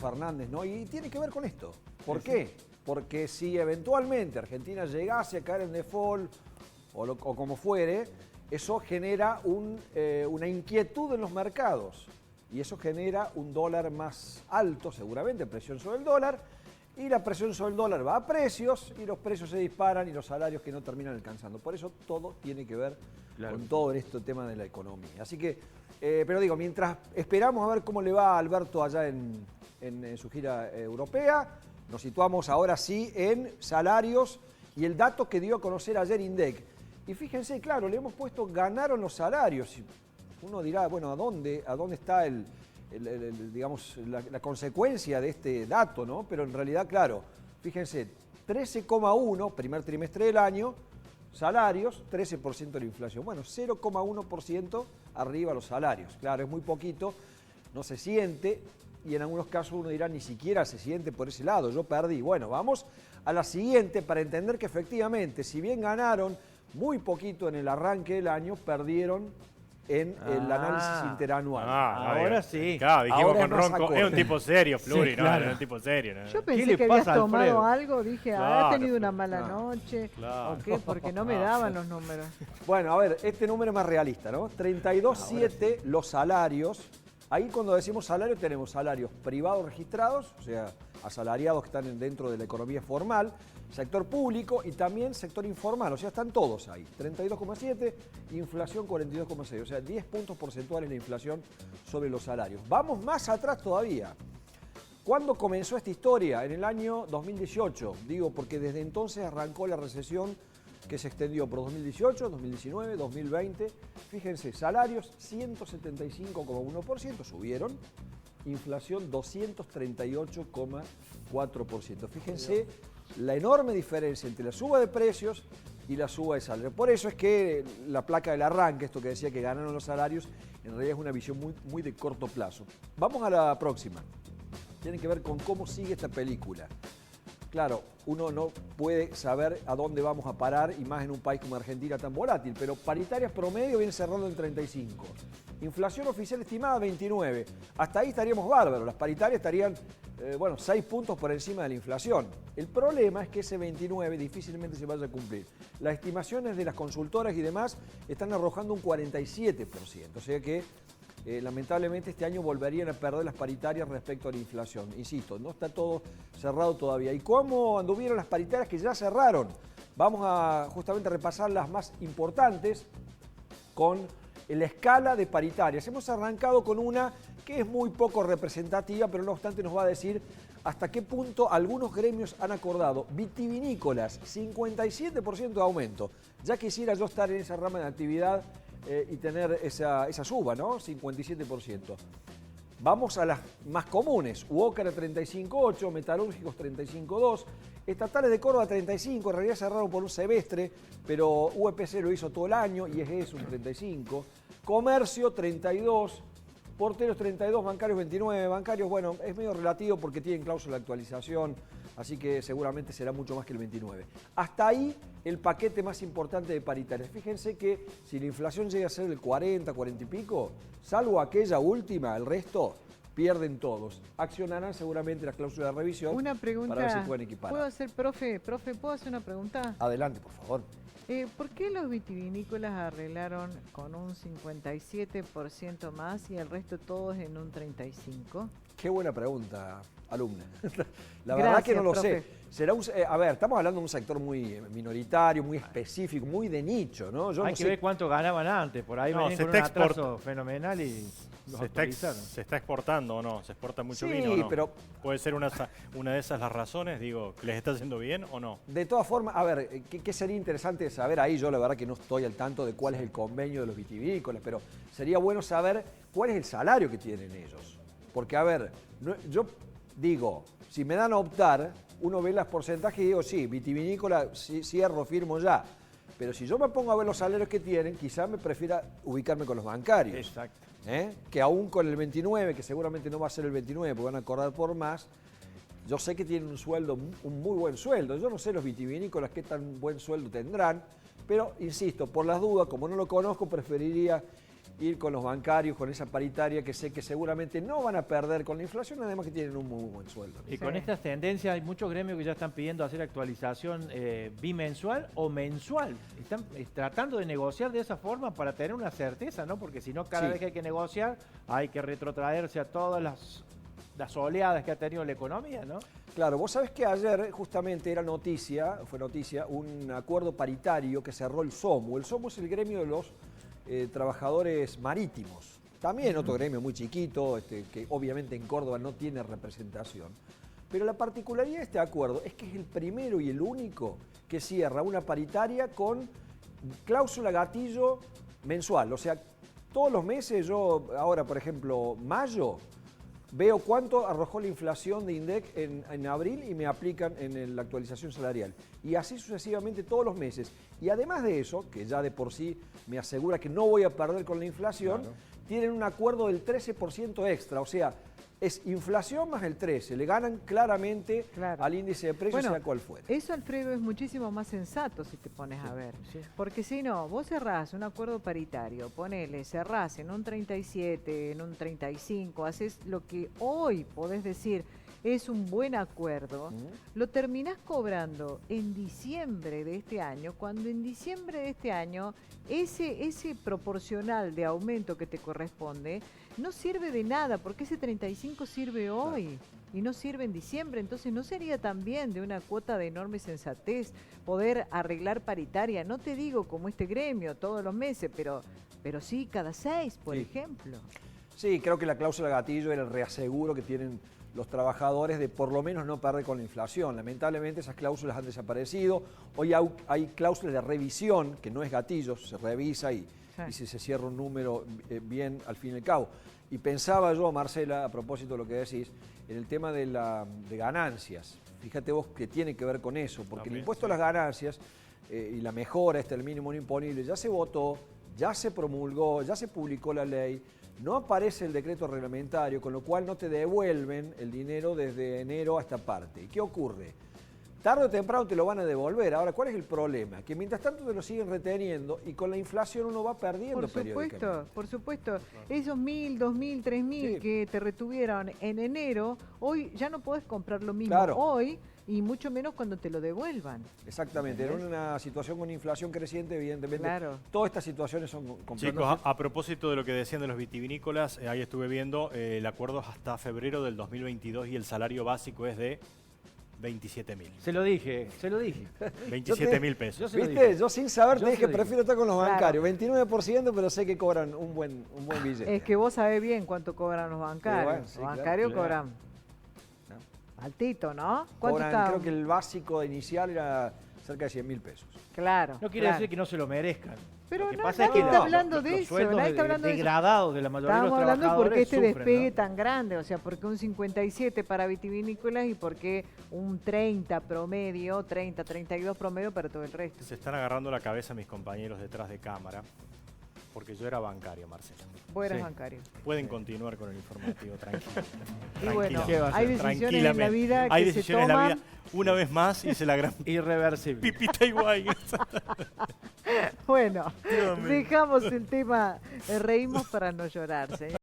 Fernández, ¿no? Y tiene que ver con esto. ¿Por qué? Porque si eventualmente Argentina llegase a caer en default o como fuere, eso genera una inquietud en los mercados. Y eso genera un dólar más alto, seguramente, presión sobre el dólar. Y la presión sobre el dólar va a precios y los precios se disparan y los salarios que no terminan alcanzando. Por eso todo tiene que ver con todo este tema de la economía. Así que, pero digo, mientras esperamos a ver cómo le va a Alberto allá en su gira europea, nos situamos ahora sí en salarios y el dato que dio a conocer ayer INDEC. Y fíjense, claro, le hemos puesto ganaron los salarios. Uno dirá, bueno, ¿a dónde está digamos, la consecuencia de este dato, ¿no? Pero en realidad, claro, fíjense, 13,1 primer trimestre del año, salarios, 13% de la inflación. Bueno, 0,1% arriba los salarios. Claro, es muy poquito, no se siente y en algunos casos uno dirá, ni siquiera se siente por ese lado, yo perdí. Bueno, vamos a la siguiente para entender que efectivamente, si bien ganaron muy poquito en el arranque del año, perdieron en el análisis interanual. Ahora sí. Claro, dijimos Ahora con Ronco, es un tipo serio, Fluri, Sí, ¿no? claro. Es un tipo serio, ¿no? Yo ¿Qué pensé le que habías pasa a tomado Alfredo? algo, dije, Claro, ha tenido una mala claro. noche, Claro. ¿o qué? Porque no me daban los números. Bueno, a ver, este número es más realista, ¿no? 32,7 los salarios. Ahí cuando decimos salario tenemos salarios privados registrados, o sea, asalariados que están dentro de la economía formal, sector público y también sector informal, o sea, están todos ahí. 32,7, inflación 42,6, o sea, 10 puntos porcentuales la inflación sobre los salarios. Vamos más atrás todavía. ¿Cuándo comenzó esta historia? En el año 2018, digo, porque desde entonces arrancó la recesión que se extendió por 2018, 2019, 2020. Fíjense, salarios 175,1% subieron, inflación 238,4%. Fíjense la enorme diferencia entre la suba de precios y la suba de salario. Por eso es que la placa del arranque, esto que decía que ganaron los salarios, en realidad es una visión muy de corto plazo. Vamos a la próxima. Tiene que ver con cómo sigue esta película. Claro, uno no puede saber a dónde vamos a parar, y más en un país como Argentina tan volátil, pero paritarias promedio viene cerrando en 35. Inflación oficial estimada 29. Hasta ahí estaríamos bárbaros, las paritarias estarían, 6 puntos por encima de la inflación. El problema es que ese 29 difícilmente se vaya a cumplir. Las estimaciones de las consultoras y demás están arrojando un 47%, o sea que lamentablemente este año volverían a perder las paritarias respecto a la inflación. Insisto, no está todo cerrado todavía. ¿Y cómo anduvieron las paritarias que ya cerraron? Vamos a justamente repasar las más importantes con la escala de paritarias. Hemos arrancado con una que es muy poco representativa, pero no obstante nos va a decir hasta qué punto algunos gremios han acordado. Vitivinícolas, 57% de aumento. Ya quisiera yo estar en esa rama de actividad y tener esa suba, ¿no? 57%. Vamos a las más comunes. UOCRA 35,8, metalúrgicos 35,2, estatales de Córdoba 35, en realidad cerraron por un semestre, pero UPC lo hizo todo el año y es un 35. Comercio 32, porteros 32, bancarios 29. Bancarios, bueno, es medio relativo porque tienen cláusula de actualización, así que seguramente será mucho más que el 29. Hasta ahí el paquete más importante de paritarias. Fíjense que si la inflación llega a ser del 40, 40 y pico, salvo aquella última, el resto pierden todos. Accionarán seguramente la cláusula de revisión. Una pregunta, para ver si pueden equiparar. ¿puedo hacer, profe, ¿puedo hacer una pregunta? Adelante, por favor. ¿Por qué los vitivinícolas arreglaron con un 57% más y el resto todos en un 35%? Qué buena pregunta, alumna. La verdad que no lo sé. Será estamos hablando de un sector muy minoritario, muy específico, muy de nicho, ¿no? Hay que ver cuánto ganaban antes, por ahí venían con un atraso fenomenal y los actualizaron. ¿Se está exportando o no? ¿Se exporta mucho sí, vino o no? Pero ¿Puede ser una de esas las razones? Digo, ¿les está haciendo bien o no? De todas formas, a ver, ¿qué sería interesante saber ahí? Yo la verdad que no estoy al tanto de cuál es el convenio de los vitivinícolas, pero sería bueno saber cuál es el salario que tienen ellos. Porque, a ver, yo digo, si me dan a optar, uno ve los porcentajes y digo, sí, vitivinícola, cierro, firmo ya. Pero si yo me pongo a ver los salarios que tienen, quizás me prefiera ubicarme con los bancarios. Exacto. Que aún con el 29, que seguramente no va a ser el 29 porque van a acordar por más, yo sé que tienen un sueldo, un muy buen sueldo. Yo no sé los vitivinícolas qué tan buen sueldo tendrán, pero insisto, por las dudas, como no lo conozco, preferiría ir con los bancarios, con esa paritaria que sé que seguramente no van a perder con la inflación, además que tienen un muy buen sueldo. Y con estas tendencias hay muchos gremios que ya están pidiendo hacer actualización bimensual o mensual. Están tratando de negociar de esa forma para tener una certeza, ¿no? Porque si no, cada vez que hay que negociar hay que retrotraerse a todas las oleadas que ha tenido la economía, ¿no? Claro, vos sabés que ayer justamente fue noticia, un acuerdo paritario que cerró el SOMU. El SOMU es el gremio de los trabajadores marítimos. También otro gremio muy chiquito, que obviamente en Córdoba no tiene representación. Pero la particularidad de este acuerdo es que es el primero y el único que cierra una paritaria con cláusula gatillo mensual. O sea, todos los meses yo, ahora por ejemplo, mayo, veo cuánto arrojó la inflación de INDEC en abril y me aplican en la actualización salarial. Y así sucesivamente todos los meses. Y además de eso, que ya de por sí me asegura que no voy a perder con la inflación, tienen un acuerdo del 13% extra. O sea, es inflación más el 13%. Le ganan claramente al índice de precios, sea cual fuera. Eso, Alfredo, es muchísimo más sensato si te pones a ver. Sí. Porque si no, vos cerrás un acuerdo paritario, cerrás en un 37, en un 35, haces lo que hoy podés decir es un buen acuerdo, lo terminás cobrando en diciembre de este año, cuando en diciembre de este año ese proporcional de aumento que te corresponde no sirve de nada, porque ese 35 sirve hoy y no sirve en diciembre. Entonces, ¿no sería también de una cuota de enorme sensatez poder arreglar paritaria? No te digo como este gremio todos los meses, pero sí cada 6, por ejemplo. Sí, creo que la cláusula gatillo era el reaseguro que tienen los trabajadores de por lo menos no perder con la inflación. Lamentablemente esas cláusulas han desaparecido. Hoy hay cláusulas de revisión, que no es gatillo, se revisa y si se cierra un número bien al fin y al cabo. Y pensaba yo, Marcela, a propósito de lo que decís, en el tema de ganancias. Fíjate vos que tiene que ver con eso, porque el impuesto a las ganancias y la mejora del mínimo no imponible ya se votó, ya se promulgó, ya se publicó la ley. No aparece el decreto reglamentario, con lo cual no te devuelven el dinero desde enero a esta parte. ¿Y qué ocurre? Tarde o temprano te lo van a devolver. Ahora, ¿cuál es el problema? Que mientras tanto te lo siguen reteniendo y con la inflación uno va perdiendo periódicamente. Por supuesto. Esos 1.000, 2.000, 3.000 que te retuvieron en enero, hoy ya no podés comprar lo mismo hoy y mucho menos cuando te lo devuelvan. Exactamente. En una situación con inflación creciente, evidentemente, todas estas situaciones son complicadas. Chicos, a propósito de lo que decían de los vitivinícolas, ahí estuve viendo, el acuerdo es hasta febrero del 2022 y el salario básico es de 27.000. Se lo dije. 27.000 pesos. ¿Viste? Yo sin saber te dije, prefiero estar con los bancarios. 29%, pero sé que cobran un buen billete. Es que vos sabés bien cuánto cobran los bancarios. Los bancarios cobran altito, ¿no? ¿Cuánto está? Creo que el básico inicial era cerca de 100.000 pesos. Claro. No quiere decir que no se lo merezcan. Pero nadie está hablando de eso. Nadie está hablando degradados de la mayoría de los trabajadores. Estamos hablando de por qué despegue tan grande. O sea, ¿por qué un 57 para vitivinícolas y por qué un 30 promedio, 30, 32 promedio para todo el resto? Se están agarrando la cabeza mis compañeros detrás de cámara. Porque yo era bancario, Marcela. Vos eras bancario. Pueden continuar con el informativo, tranquilo. Y bueno, hay decisiones en la vida que se toman. Una vez más hice la gran irreversible. Pipita igual. Bueno, dejamos el tema, reímos para no llorar, señor.